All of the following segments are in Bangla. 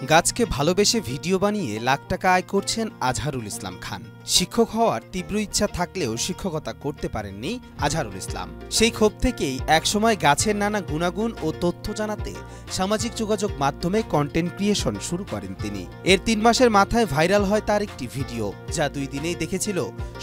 গাছকে ভালোবেসে ভিডিও বানিয়ে লাখ টাকা আয় করছেন আজহারুল ইসলাম খান। শিক্ষক হওয়ার তীব্র ইচ্ছা থাকলেও শিক্ষকতা করতে পারেননি আজহারুল ইসলাম। সেই ক্ষোভ থেকেই একসময় গাছের নানা গুণাগুণ ও তথ্য জানাতে সামাজিক যোগাযোগ মাধ্যমে কন্টেন্ট ক্রিয়েশন শুরু করেন তিনি। এর ৩ মাসের মাথায় ভাইরাল হয় তার একটি ভিডিও, যা ২ দিনেই দেখেছিল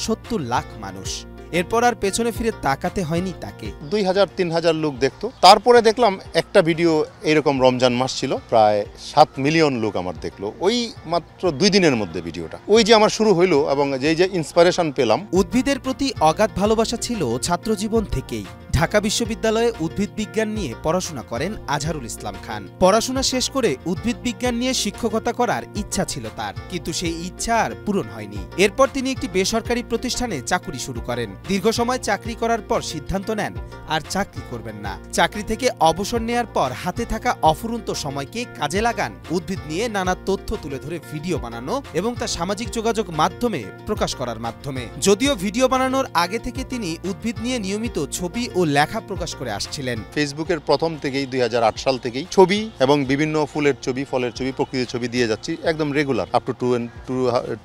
৭০ লাখ মানুষ। এরপর আর পেছনে ফিরে তাকাতে হয়নি তাকে। ২,০০০-৩,০০০ লোক দেখতো। তারপরে দেখলাম একটা ভিডিও এরকম রমজান মাস ছিল, প্রায় ৭ মিলিয়ন লোক আমার দেখলো ওই মাত্র ২ দিনের মধ্যে ভিডিওটা। ওই যে আমার শুরু হইলো এবং যে ইন্সপিরেশন পেলাম। উদ্ভিদের প্রতি অগাধ ভালোবাসা ছিল ছাত্রজীবন থেকেই। ঢাকা বিশ্ববিদ্যালয়ে উদ্ভিদ বিজ্ঞান নিয়ে পড়াশোনা করেন আজহারুল ইসলাম খান। পড়াশোনা শেষ করে উদ্ভিদ বিজ্ঞান নিয়ে শিক্ষকতা করার ইচ্ছা ছিল তার, কিন্তু সেই ইচ্ছা আর পূরণ হয়নি। এরপর তিনি একটি বেসরকারি প্রতিষ্ঠানে চাকুরি শুরু করেন। দীর্ঘ সময় চাকরি করার পর সিদ্ধান্ত নেন আর চাকরি করবেন না। চাকরি থেকে অবসর নেয়ার পর হাতে থাকা অফুরন্ত সময়কে কাজে লাগান উদ্ভিদ নিয়ে নানা তথ্য তুলে ধরে ভিডিও বানানো এবং তা সামাজিক যোগাযোগ মাধ্যমে প্রকাশ করার মাধ্যমে। যদিও ভিডিও বানানোর আগে থেকে তিনি উদ্ভিদ নিয়ে নিয়মিত ছবি ও লেখা প্রকাশ করে আসছিলেন। ফেসবুকের প্রথম থেকেই ২০০৮ সাল থেকেই ছবি এবং বিভিন্ন ফুলের ছবি, ফলের ছবি, প্রকৃতির ছবি দিয়ে যাচ্ছি একদম রেগুলার, আপ টু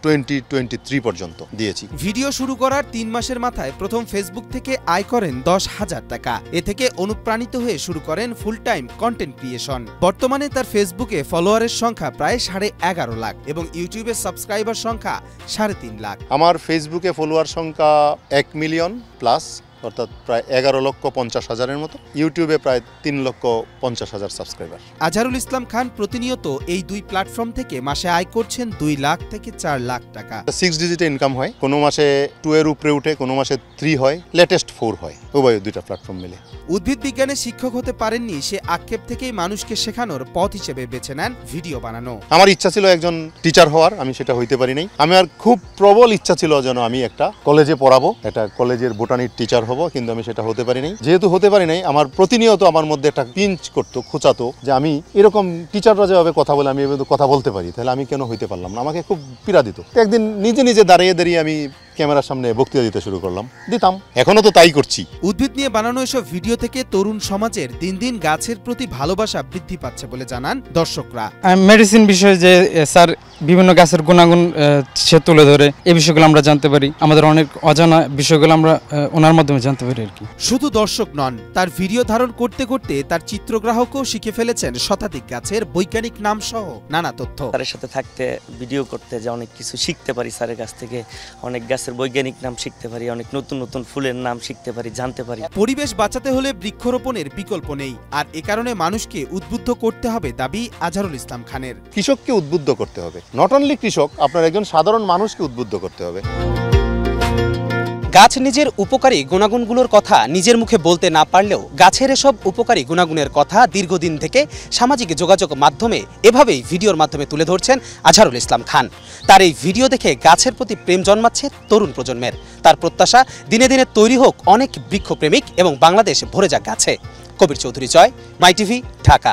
2023 পর্যন্ত দিয়েছি। ভিডিও শুরু করার ৩ মাসের মাথায় প্রথম ফেসবুক থেকে আয় করেন ১০,০০০ টাকা। এ থেকে অনুপ্রাণিত হয়ে শুরু করেন ফুল টাইম কন্টেন্ট ক্রিয়েশন। বর্তমানে তার ফেসবুকে ফলোয়ারের সংখ্যা প্রায় ১১.৫ লাখ এবং ইউটিউবে সাবস্ক্রাইবার সংখ্যা ৩.৫ লাখ। আমার ফেসবুকে ফলোয়ার সংখ্যা ১ মিলিয়ন প্লাস, অর্থাৎ প্রায় ১১,৫০,০০০-এর মতো। ইউটিউবে প্রায় ৩,৫০,০০০ সাবস্ক্রাইবার। আজহারুল ইসলাম খান প্রতিনিয়ত এই ২ প্ল্যাটফর্ম থেকে মাসে আয় করছেন ২ লাখ থেকে ৪ লাখ টাকা। 6 ডিজিটে ইনকাম হয়, কোনো মাসে 2 এর উপরে উঠে, কোনো মাসে 3 হয়, লেটেস্ট 4 হয়, উভয় 2টা প্ল্যাটফর্ম মিলে। উদ্ভিদ বিজ্ঞানে শিক্ষক হতে পারেননি সে আক্ষেপ থেকেই মানুষকে শেখানোর পথ হিসেবে বেছে নেন ভিডিও বানানো। আমার ইচ্ছা ছিল একজন টিচার হওয়ার, আমি সেটা হইতে পারি নাই। আমার খুব প্রবল ইচ্ছা ছিল যেন আমি একটা কলেজে পড়াবো, একটা কলেজের বোটানির টিচার হব, কিন্তু আমি সেটা হতে পারি নাই। যেহেতু হতে পারি নাই, আমার প্রতিনিয়ত আমার মধ্যে একটা পিঞ্চ করতো, খোঁচাতো যে আমি এরকম টিচাররা যেভাবে কথা বলে আমি এভাবে কথা বলতে পারি, তাহলে আমি কেন হইতে পারলাম না। আমাকে খুব পীড়া দিত। একদিন নিজে নিজে দাঁড়িয়ে আমি ক্যামেরার সামনে বক্তৃতা দিতে শুরু করলাম, দিতাম, এখনো তো তাই করছি। উদ্ভিদ নিয়ে বানানো এসব ভিডিও থেকে তরুণ সমাজের দিন দিন গাছের প্রতি ভালোবাসা বৃদ্ধি পাচ্ছে বলে জানান দর্শকরা। মেডিসিন বিষয়ে যে স্যার বিভিন্ন গাছের গুণাগুণ সে তুলে ধরে, এই বিষয়গুলো আমরা জানতে পারি। আমাদের অনেক অজানা বিষয়গুলো আমরা ওনার মাধ্যমে জানতে পারি আর কি। শুধু দর্শক নন, তার ভিডিও ধারণ করতে করতে তার চিত্রগ্রাহকও শিখে ফেলেছেন শতাধিক গাছের বৈজ্ঞানিক নাম সহ নানা তথ্য। স্যারের সাথে থাকতে, ভিডিও করতে যে অনেক কিছু শিখতে পারি স্যারের কাছ থেকে। অনেক গাছের বৈজ্ঞানিক নাম শিখতে পারি, অনেক নতুন নতুন ফুলের নাম শিখতে পারি, জানতে পারি। পরিবেশ বাঁচাতে হলে বৃক্ষরোপণের বিকল্প নেই, আর এ কারণে মানুষকে উদ্বুদ্ধ করতে হবে দাবি আজহারুল ইসলাম খানের। কৃষককে উদ্বুদ্ধ করতে হবে, নট অনলি কৃষক, আপনার একজন সাধারণ মানুষকে উদ্বুদ্ধ করতে হবে। গাছ নিজের উপকারী গুণাগুণগুলোর কথা নিজের মুখে বলতে না পারলেও গাছের এসব উপকারী গুণাগুণের কথা দীর্ঘদিন থেকে সামাজিক যোগাযোগ মাধ্যমে এভাবেই ভিডিওর মাধ্যমে তুলে ধরছেন আজহারুল ইসলাম খান। তার এই ভিডিও দেখে গাছের প্রতি প্রেম জন্মাচ্ছে তরুণ প্রজন্মের। তার প্রত্যাশা দিনে দিনে তৈরি হোক অনেক বৃক্ষপ্রেমিক এবং বাংলাদেশ ভরে যাক গাছে। কবির চৌধুরী জয়, মাই টিভি, ঢাকা।